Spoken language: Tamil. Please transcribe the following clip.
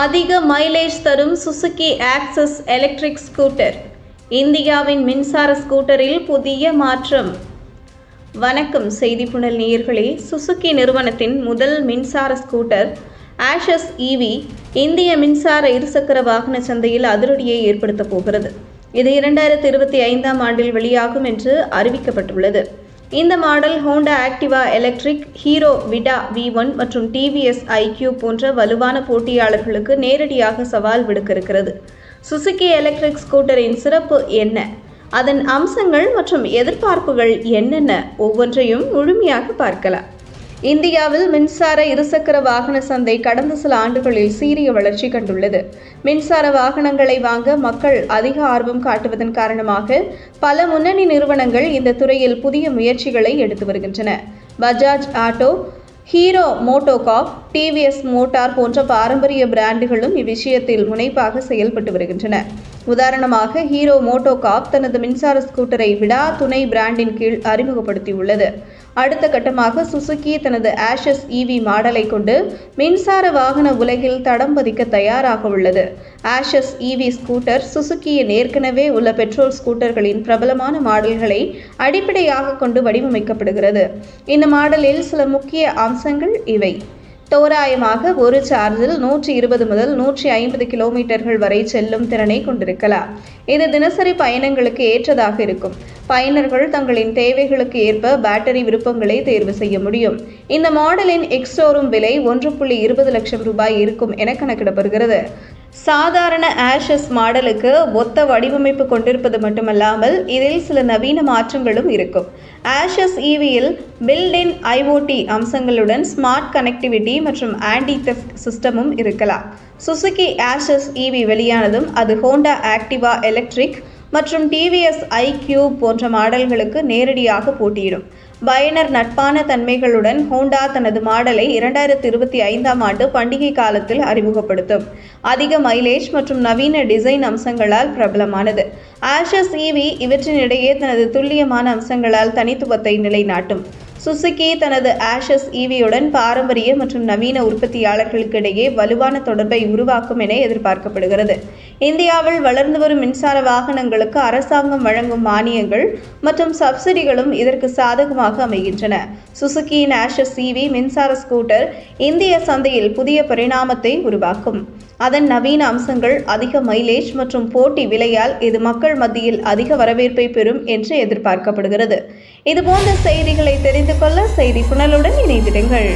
அதிக மைலேஜ் தரும் சுசுகி ஆக்சஸ் எலக்ட்ரிக் ஸ்கூட்டர். இந்தியாவின் மின்சார ஸ்கூட்டரில் புதிய மாற்றம். வணக்கம் செய்திப்புணல் நேயர்களே. சுசுகி நிறுவனத்தின் முதல் மின்சார ஸ்கூட்டர் ஆக்சஸ் EV இந்திய மின்சார இருசக்கர வாகன சந்தையில் அதிரடியை ஏற்படுத்தப் போகிறது. இது 2025ஆம் ஆண்டில் வெளியாகும் என்று அறிவிக்கப்பட்டுள்ளது. இந்த model Honda Activa electric, hero விடா V1 மற்றும் TVS iQ போன்ற வலுவான போட்டியாளர்களுக்கு நேரடியாக சவால் விடுக்க இருக்கிறது. சுசுகி எலக்ட்ரிக் ஸ்கூட்டரின் சிறப்பு என்ன, அதன் அம்சங்கள் மற்றும் எதிர்பார்ப்புகள் என்னென்ன ஒவ்வொன்றையும் முழுமையாக பார்க்கலாம். இந்தியாவில் மின்சார இருசக்கர வாகன சந்தை கடந்த சில ஆண்டுகளில் சீரிய வளர்ச்சி கண்டுள்ளது. மின்சார வாகனங்களை வாங்க மக்கள் அதிக ஆர்வம் காட்டுவதன் காரணமாக பல முன்னணி நிறுவனங்கள் இந்த துறையில் புதிய முயற்சிகளை எடுத்து வருகின்றன. Bajaj auto, hero MotoCorp, TVS motor போன்ற பாரம்பரிய பிராண்டுகளும் இவ்விஷயத்தில் முனைப்பாக செயல்பட்டு வருகின்றன. உதாரணமாக, ஹீரோ மோட்டோகார்ப் தனது மின்சார ஸ்கூட்டரை விடா துணை பிராண்டின் கீழ் அறிமுகப்படுத்தியுள்ளது. அடுத்த கட்டமாக சுசுகி தனது ஆக்சஸ் EV மாடலை கொண்டு மின்சார வாகன உலகில் தடம் பதிக்க தயாராக உள்ளது. ஆக்சஸ் EV ஸ்கூட்டர் சுசுகியின் ஏற்கனவே உள்ள பெட்ரோல் ஸ்கூட்டர்களின் பிரபலமான மாடல்களை அடிப்படையாக கொண்டு வடிவமைக்கப்படுகிறது. இந்த மாடலில் சில முக்கிய அம்சங்கள் இவை. தோராயமாக ஒரு சார்ஜில் 120 முதல் 150 கிலோமீட்டர்கள் வரை செல்லும் திறனை கொண்டிருக்கலாம். இது தினசரி பயணங்களுக்கு ஏற்றதாக இருக்கும். பயனர்கள் தங்களின் தேவைகளுக்கு ஏற்ப பேட்டரி விருப்பங்களை தேர்வு செய்ய முடியும். இந்த மாடலின் எக்ஸ்ஷோரூம் விலை 1.20 லட்சம் ரூபாய் இருக்கும் என கணக்கிடப்படுகிறது. சாதாரண ஆக்சஸ் மாடலுக்கு ஒத்த வடிவமைப்பு கொண்டிருப்பது மட்டுமல்லாமல் இதில் சில நவீன மாற்றங்களும் இருக்கும். ஆக்சஸ் EVயில் பில்ட்-இன் IoT அம்சங்களுடன் ஸ்மார்ட் கனெக்டிவிட்டி மற்றும் ஆன்டி தெஃப்ட் சிஸ்டமும் இருக்கலாம். சுசுகி ஆக்சஸ் EV வெளியானதும் அது ஹோண்டா ஆக்டிவா எலக்ட்ரிக் மற்றும் TVS iQ போன்ற மாடல்களுக்கு நேரடியாக போட்டியிடும். பயனர் நட்பான தன்மைகளுடன் ஹோண்டா தனது மாடலை 2025ஆம் ஆண்டு பண்டிகை காலத்தில் அறிமுகப்படுத்தும். அதிக மைலேஜ் மற்றும் நவீன டிசைன் அம்சங்களால் பிரபலமானது. ஆக்சஸ் EV இவற்றினிடையே தனது துல்லியமான அம்சங்களால் தனித்துவத்தை நிலைநாட்டும். சுசுகி தனது ஆக்சஸ் EVயுடன் பாரம்பரிய மற்றும் நவீன உற்பத்தியாளர்களுக்கிடையே வலுவான தொடர்பை உருவாக்கும் என எதிர்பார்க்கப்படுகிறது. இந்தியாவில் வளர்ந்து வரும் மின்சார வாகனங்களுக்கு அரசாங்கம் வழங்கும் மானியங்கள் மற்றும் சப்சிடிகளும் இதற்கு சாதகமாக அமைகின்றன. சுசுகியின் ஆக்சஸ் EV மின்சார ஸ்கூட்டர் இந்திய சந்தையில் புதிய பரிணாமத்தை உருவாக்கும். அதன் நவீன அம்சங்கள், அதிக மைலேஜ் மற்றும் போட்டி விலையால் இது மக்கள் மத்தியில் அதிக வரவேற்பை பெறும் என்று எதிர்பார்க்கப்படுகிறது. இதுபோன்ற செய்திகளை தெரிந்து கொள்ள செய்தி புனலுடன் இணைந்திடுங்கள்.